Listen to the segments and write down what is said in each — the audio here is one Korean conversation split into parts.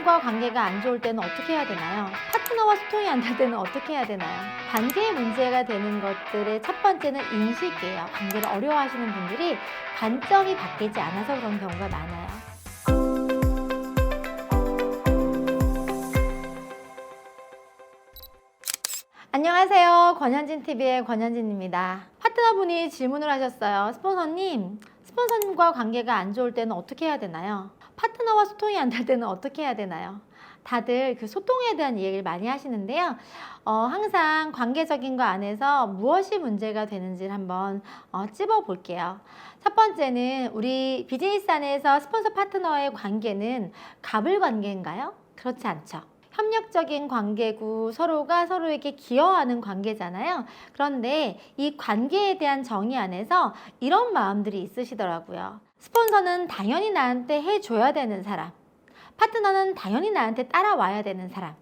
스폰서님과 관계가 안 좋을 때는 어떻게 해야 되나요? 파트너와 소통이 안 될 때는 어떻게 해야 되나요? 관계에 문제가 되는 것들의 첫 번째는 인식이에요. 관계를 어려워하시는 분들이 관점이 바뀌지 않아서 그런 경우가 많아요. 안녕하세요. 권현진TV의 권현진입니다. 파트너분이 질문을 하셨어요. 스폰서님과 관계가 안 좋을 때는 어떻게 해야 되나요? 파트너와 소통이 안 될 때는 어떻게 해야 되나요? 다들 그 소통에 대한 이야기를 많이 하시는데요. 항상 관계적인 거 안에서 무엇이 문제가 되는지를 한번 찝어 볼게요. 첫 번째는 우리 비즈니스 안에서 스폰서 파트너의 관계는 갑을 관계인가요? 그렇지 않죠. 협력적인 관계고 서로가 서로에게 기여하는 관계잖아요. 그런데 이 관계에 대한 정의 안에서 이런 마음들이 있으시더라고요. 스폰서는 당연히 나한테 해줘야 되는 사람, 파트너는 당연히 나한테 따라와야 되는 사람.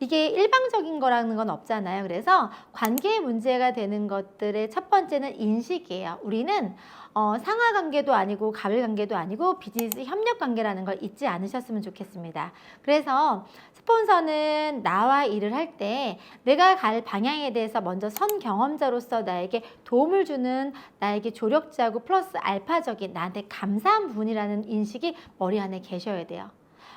이게 일방적인 거라는 건 없잖아요. 그래서 관계에 문제가 되는 것들의 첫 번째는 인식이에요. 우리는 상하 관계도 아니고 갑을 관계도 아니고 비즈니스 협력 관계라는 걸 잊지 않으셨으면 좋겠습니다. 그래서 스폰서는 나와 일을 할 때 내가 갈 방향에 대해서 먼저 선 경험자로서 나에게 도움을 주는 나에게 조력자고 플러스 알파적인 나한테 감사한 분이라는 인식이 머리 안에 계셔야 돼요.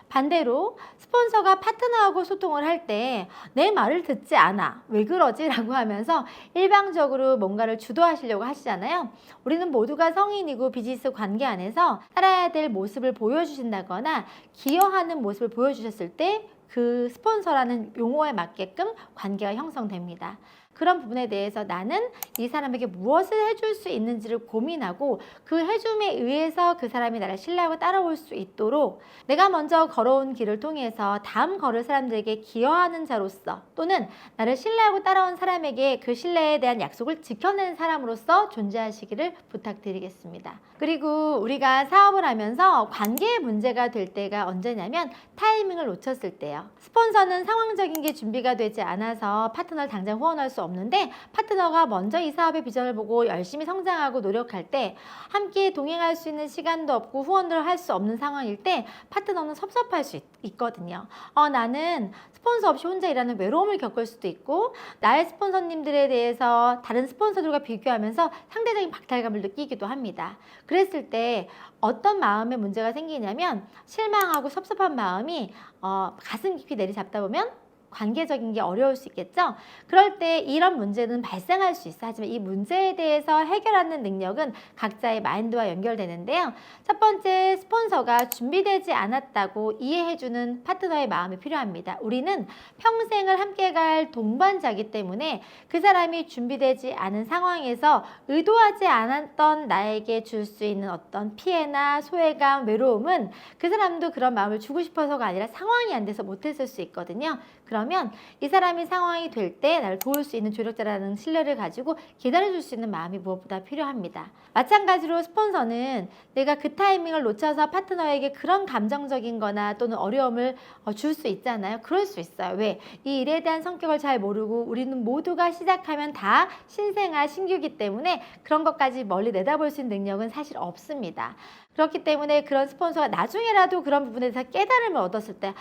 반대로 스폰서가 파트너하고 소통을 할 때 내 말을 듣지 않아. 왜 그러지? 라고 하면서 일방적으로 뭔가를 주도하시려고 하시잖아요. 우리는 모두가 성인이고 비즈니스 관계 안에서 따라야 될 모습을 보여주신다거나 기여하는 모습을 보여주셨을 때 그 스폰서라는 용어에 맞게끔 관계가 형성됩니다. 그런 부분에 대해서 나는 이 사람에게 무엇을 해줄 수 있는지를 고민하고 그 해줌에 의해서 그 사람이 나를 신뢰하고 따라올 수 있도록 내가 먼저 걸어온 길을 통해서 다음 걸을 사람들에게 기여하는 자로서 또는 나를 신뢰하고 따라온 사람에게 그 신뢰에 대한 약속을 지켜내는 사람으로서 존재하시기를 부탁드리겠습니다. 그리고 우리가 사업을 하면서 관계에 문제가 될 때가 언제냐면 타이밍을 놓쳤을 때요. 스폰서는 상황적인 게 준비가 되지 않아서 파트너를 당장 후원할 수 없는데 파트너가 먼저 이 사업의 비전을 보고 열심히 성장하고 노력할 때 함께 동행할 수 있는 시간도 없고 후원을 할 수 없는 상황일 때 파트너는 섭섭할 수 있거든요. 나는 스폰서 없이 혼자 일하는 외로움을 겪을 수도 있고 나의 스폰서님들에 대해서 다른 스폰서들과 비교하면서 상대적인 박탈감을 느끼기도 합니다. 그랬을 때 어떤 마음에 문제가 생기냐면 실망하고 섭섭한 마음이 가슴 깊이 내리잡다 보면 관계적인 게 어려울 수 있겠죠. 그럴 때 이런 문제는 발생할 수 있어. 하지만 이 문제에 대해서 해결하는 능력은 각자의 마인드와 연결되는데요. 첫 번째, 스폰서가 준비되지 않았다고 이해해주는 파트너의 마음이 필요합니다. 우리는 평생을 함께 갈 동반자이기 때문에 그 사람이 준비되지 않은 상황에서 의도하지 않았던 나에게 줄 수 있는 어떤 피해나 소외감, 외로움은 그 사람도 그런 마음을 주고 싶어서가 아니라 상황이 안 돼서 못했을 수 있거든요. 그러면 이 사람이 상황이 될 때 나를 도울 수 있는 조력자라는 신뢰를 가지고 기다려줄 수 있는 마음이 무엇보다 필요합니다. 마찬가지로 스폰서는 내가 그 타이밍을 놓쳐서 파트너에게 그런 감정적인 거나 또는 어려움을 줄 수 있잖아요. 그럴 수 있어요. 왜? 이 일에 대한 성격을 잘 모르고 우리는 모두가 시작하면 다 신생아, 신규이기 때문에 그런 것까지 멀리 내다볼 수 있는 능력은 사실 없습니다. 그렇기 때문에 그런 스폰서가 나중에라도 그런 부분에 대해서 깨달음을 얻었을 때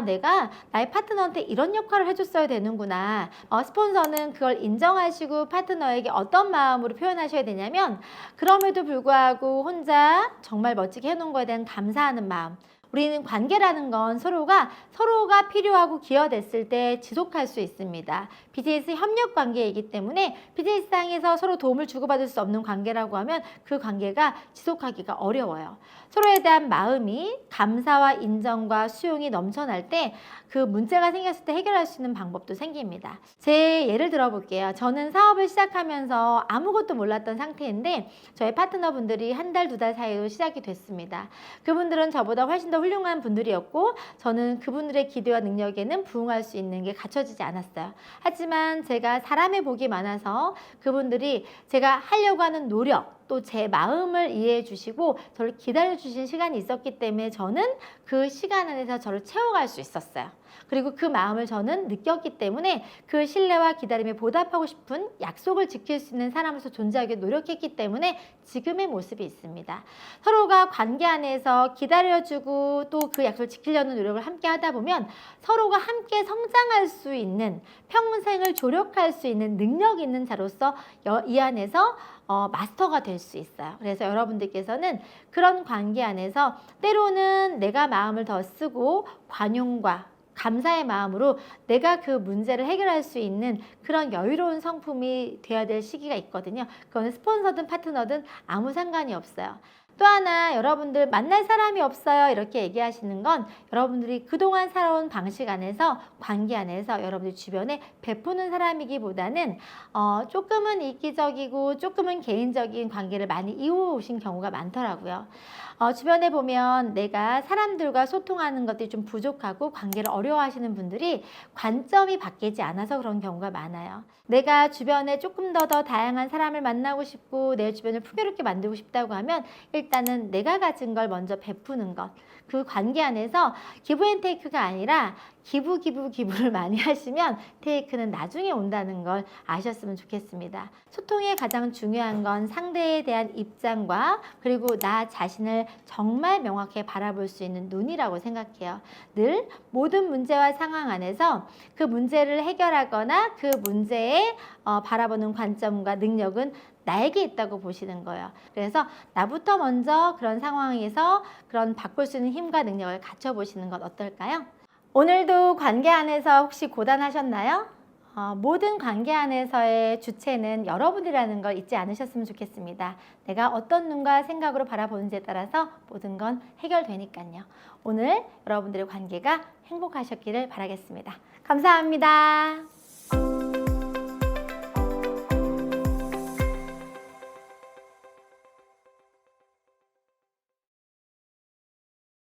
내가 나의 파트너한테 이런 역할을 해줬어야 되는구나. 스폰서는 그걸 인정하시고 파트너에게 어떤 마음으로 표현하셔야 되냐면 그럼에도 불구하고 혼자 정말 멋지게 해놓은 거에 대한 감사하는 마음. 우리는 관계라는 건 서로가 필요하고 기여됐을 때 지속할 수 있습니다. 비즈니스 협력 관계이기 때문에 비즈니스상에서 서로 도움을 주고받을 수 없는 관계라고 하면 그 관계가 지속하기가 어려워요. 서로에 대한 마음이 감사와 인정과 수용이 넘쳐날 때 그 문제가 생겼을 때 해결할 수 있는 방법도 생깁니다. 제 예를 들어볼게요. 저는 사업을 시작하면서 아무것도 몰랐던 상태인데 저의 파트너분들이 한 달, 두 달 사이로 시작이 됐습니다. 그분들은 저보다 훨씬 더 훌륭한 분들이었고 저는 그분들의 기대와 능력에는 부응할 수 있는 게 갖춰지지 않았어요. 하지만 제가 사람의 복이 많아서 그분들이 제가 하려고 하는 노력 또 제 마음을 이해해 주시고 저를 기다려 주신 시간이 있었기 때문에 저는 그 시간 안에서 저를 채워갈 수 있었어요. 그리고 그 마음을 저는 느꼈기 때문에 그 신뢰와 기다림에 보답하고 싶은 약속을 지킬 수 있는 사람으로서 존재하기 노력했기 때문에 지금의 모습이 있습니다. 서로가 관계 안에서 기다려주고 또 그 약속을 지키려는 노력을 함께 하다 보면 서로가 함께 성장할 수 있는, 평생을 조력할 수 있는 능력 있는 자로서 이 안에서 마스터가 될 수 있어요. 그래서 여러분들께서는 그런 관계 안에서 때로는 내가 마음을 더 쓰고 관용과 감사의 마음으로 내가 그 문제를 해결할 수 있는 그런 여유로운 성품이 되어야 될 시기가 있거든요. 그거는 스폰서든 파트너든 아무 상관이 없어요. 또 하나, 여러분들 만날 사람이 없어요 이렇게 얘기하시는 건 여러분들이 그동안 살아온 방식 안에서, 관계 안에서 여러분들 주변에 베푸는 사람이기보다는 조금은 이기적이고 조금은 개인적인 관계를 많이 이어오신 경우가 많더라고요. 주변에 보면 내가 사람들과 소통하는 것들이 좀 부족하고 관계를 어려워하시는 분들이 관점이 바뀌지 않아서 그런 경우가 많아요. 내가 주변에 조금 더 다양한 사람을 만나고 싶고 내 주변을 풍요롭게 만들고 싶다고 하면 일단은 내가 가진 걸 먼저 베푸는 것, 그 관계 안에서 기브 앤 테이크가 아니라 기부를 많이 하시면 테이크는 나중에 온다는 걸 아셨으면 좋겠습니다. 소통의 가장 중요한 건 상대에 대한 입장과 그리고 나 자신을 정말 명확하게 바라볼 수 있는 눈이라고 생각해요. 늘 모든 문제와 상황 안에서 그 문제를 해결하거나 그 문제에 바라보는 관점과 능력은 나에게 있다고 보시는 거예요. 그래서 나부터 먼저 그런 상황에서 그런 바꿀 수 있는 힘과 능력을 갖춰보시는 건 어떨까요? 오늘도 관계 안에서 혹시 고단하셨나요? 모든 관계 안에서의 주체는 여러분이라는 걸 잊지 않으셨으면 좋겠습니다. 내가 어떤 눈과 생각으로 바라보는지에 따라서 모든 건 해결되니까요. 오늘 여러분들의 관계가 행복하셨기를 바라겠습니다. 감사합니다.